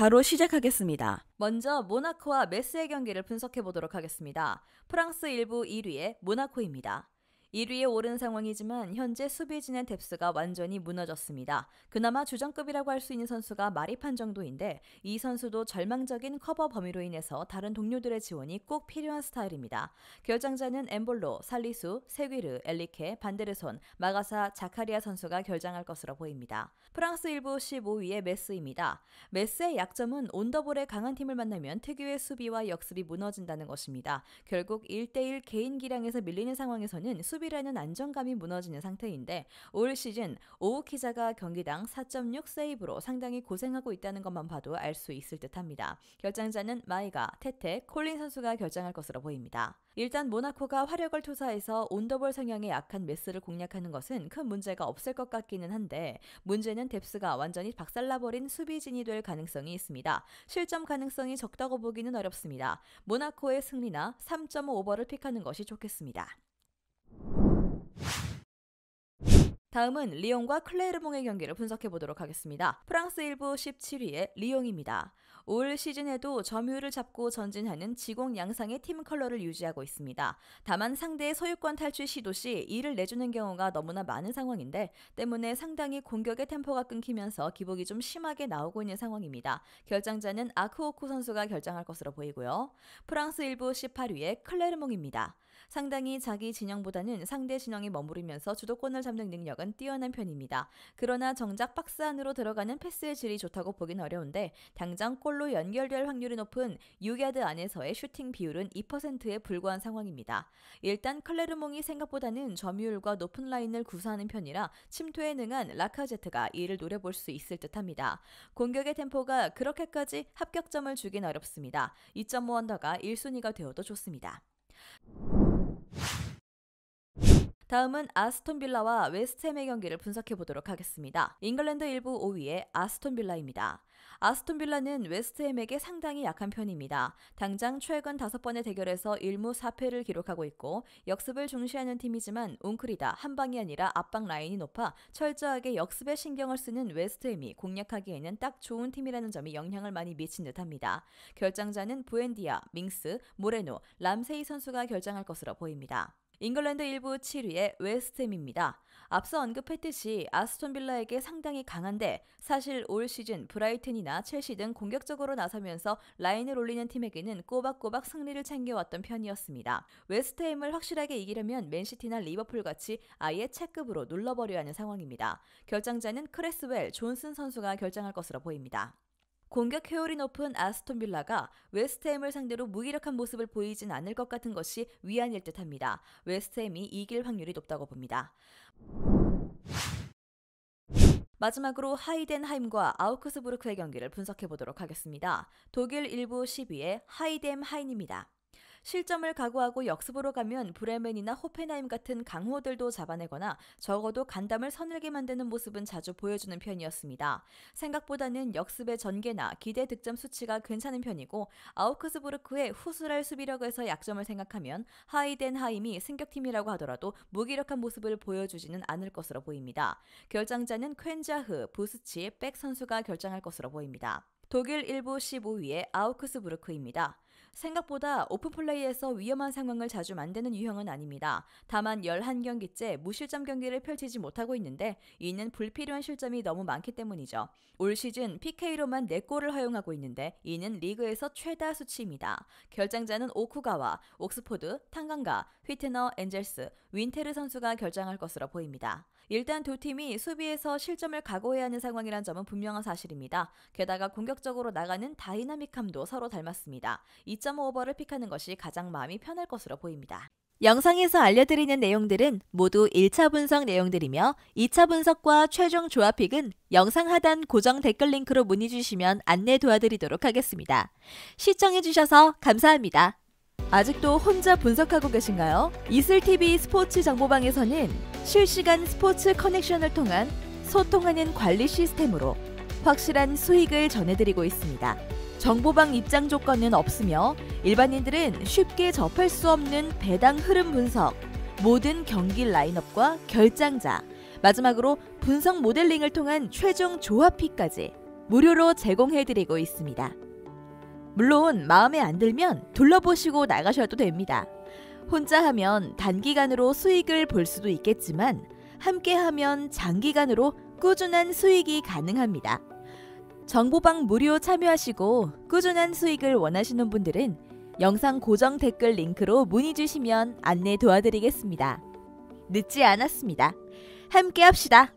바로 시작하겠습니다. 먼저 모나코와 메스의 경기를 분석해 보도록 하겠습니다. 프랑스 1부 1위의 모나코입니다. 1위에 오른 상황이지만 현재 수비진의 뎁스가 완전히 무너졌습니다. 그나마 주전급이라고 할 수 있는 선수가 마리판 정도인데 이 선수도 절망적인 커버 범위로 인해서 다른 동료들의 지원이 꼭 필요한 스타일입니다. 결장자는 엠볼로, 살리수, 세귀르, 엘리케, 반데르손, 마가사, 자카리아 선수가 결장할 것으로 보입니다. 프랑스 1부 15위의 메스입니다. 메스의 약점은 온더볼에 강한 팀을 만나면 특유의 수비와 역습이 무너진다는 것입니다. 결국 1대1 개인 기량에서 밀리는 상황에서는 수비라는 안정감이 무너지는 상태인데 올 시즌 오우키자가 경기당 4.6 세이브로 상당히 고생하고 있다는 것만 봐도 알 수 있을 듯합니다. 결장자는 마이가, 테테, 콜린 선수가 결장할 것으로 보입니다. 일단 모나코가 화력을 투사해서 온더볼 성향에 약한 메스를 공략하는 것은 큰 문제가 없을 것 같기는 한데 문제는 뎁스가 완전히 박살나버린 수비진이 될 가능성이 있습니다. 실점 가능성이 적다고 보기는 어렵습니다. 모나코의 승리나 3.5오버를 픽하는 것이 좋겠습니다. 다음은 리옹과 클레르몽의 경기를 분석해 보도록 하겠습니다. 프랑스 1부 17위의 리옹입니다. 올 시즌에도 점유율을 잡고 전진하는 지공 양상의 팀 컬러를 유지하고 있습니다. 다만 상대의 소유권 탈출 시도 시 이를 내주는 경우가 너무나 많은 상황인데 때문에 상당히 공격의 템포가 끊기면서 기복이 좀 심하게 나오고 있는 상황입니다. 결장자는 아크오쿠 선수가 결장할 것으로 보이고요. 프랑스 1부 18위의 클레르몽입니다. 상당히 자기 진영보다는 상대 진영에 머무르면서 주도권을 잡는 능력은 뛰어난 편입니다. 그러나 정작 박스 안으로 들어가는 패스의 질이 좋다고 보긴 어려운데 당장 골로 연결될 확률이 높은 6야드 안에서의 슈팅 비율은 2%에 불과한 상황입니다. 일단 클레르몽이 생각보다는 점유율과 높은 라인을 구사하는 편이라 침투에 능한 라카제트가 이를 노려볼 수 있을 듯합니다. 공격의 템포가 그렇게까지 합격점을 주긴 어렵습니다. 2.5 언더가 1순위가 되어도 좋습니다. 다음은 아스톤빌라와 웨스트햄의 경기를 분석해 보도록 하겠습니다. 잉글랜드 1부 5위의 아스톤빌라입니다. 아스톤빌라는 웨스트햄에게 상당히 약한 편입니다. 당장 최근 5번의 대결에서 1무 4패를 기록하고 있고 역습을 중시하는 팀이지만 웅크리다 한방이 아니라 앞방 라인이 높아 철저하게 역습에 신경을 쓰는 웨스트햄이 공략하기에는 딱 좋은 팀이라는 점이 영향을 많이 미친 듯합니다. 결장자는 부엔디아, 밍스, 모레노, 람세이 선수가 결장할 것으로 보입니다. 잉글랜드 1부 7위의 웨스트햄입니다. 앞서 언급했듯이 아스톤빌라에게 상당히 강한데 사실 올 시즌 브라이튼이나 첼시 등 공격적으로 나서면서 라인을 올리는 팀에게는 꼬박꼬박 승리를 챙겨왔던 편이었습니다. 웨스트햄을 확실하게 이기려면 맨시티나 리버풀같이 아예 체급으로 눌러버려야 하는 상황입니다. 결장자는 크레스웰, 존슨 선수가 결장할 것으로 보입니다. 공격 효율이 높은 아스톤빌라가 웨스트햄을 상대로 무기력한 모습을 보이진 않을 것 같은 것이 위안일 듯합니다. 웨스트햄이 이길 확률이 높다고 봅니다. 마지막으로 하이덴하임과 아우크스부르크의 경기를 분석해 보도록 하겠습니다. 독일 1부 10위의 하이덴하임입니다. 실점을 각오하고 역습으로 가면 브레멘이나 호펜하임 같은 강호들도 잡아내거나 적어도 간담을 서늘게 만드는 모습은 자주 보여주는 편이었습니다. 생각보다는 역습의 전개나 기대 득점 수치가 괜찮은 편이고 아우크스부르크의 후술할 수비력에서 약점을 생각하면 하이덴하임이 승격팀이라고 하더라도 무기력한 모습을 보여주지는 않을 것으로 보입니다. 결장자는 퀸자흐, 부스치, 백 선수가 결장할 것으로 보입니다. 독일 1부 15위의 아우크스부르크입니다. 생각보다 오픈플레이에서 위험한 상황을 자주 만드는 유형은 아닙니다. 다만 11경기째 무실점 경기를 펼치지 못하고 있는데 이는 불필요한 실점이 너무 많기 때문이죠. 올 시즌 PK로만 4골을 허용하고 있는데 이는 리그에서 최다 수치입니다. 결장자는 오쿠가와, 옥스포드, 탕강가, 휘트너, 엔젤스, 윈테르 선수가 결장할 것으로 보입니다. 일단 두 팀이 수비에서 실점을 각오해야 하는 상황이란 점은 분명한 사실입니다. 게다가 공격적으로 나가는 다이나믹함도 서로 닮았습니다. 2.5오버를 픽하는 것이 가장 마음이 편할 것으로 보입니다. 영상에서 알려드리는 내용들은 모두 1차 분석 내용들이며 2차 분석과 최종 조합픽은 영상 하단 고정 댓글 링크로 문의 주시면 안내 도와드리도록 하겠습니다. 시청해주셔서 감사합니다. 아직도 혼자 분석하고 계신가요? 이슬TV 스포츠 정보방에서는 실시간 스포츠 커넥션을 통한 소통하는 관리 시스템으로 확실한 수익을 전해드리고 있습니다. 정보방 입장 조건은 없으며 일반인들은 쉽게 접할 수 없는 배당 흐름 분석, 모든 경기 라인업과 결장자, 마지막으로 분석 모델링을 통한 최종 조합픽까지 무료로 제공해드리고 있습니다. 물론 마음에 안 들면 둘러보시고 나가셔도 됩니다. 혼자 하면 단기간으로 수익을 볼 수도 있겠지만 함께 하면 장기간으로 꾸준한 수익이 가능합니다. 정보방 무료 참여하시고 꾸준한 수익을 원하시는 분들은 영상 고정 댓글 링크로 문의 주시면 안내 도와드리겠습니다. 늦지 않았습니다. 함께 합시다.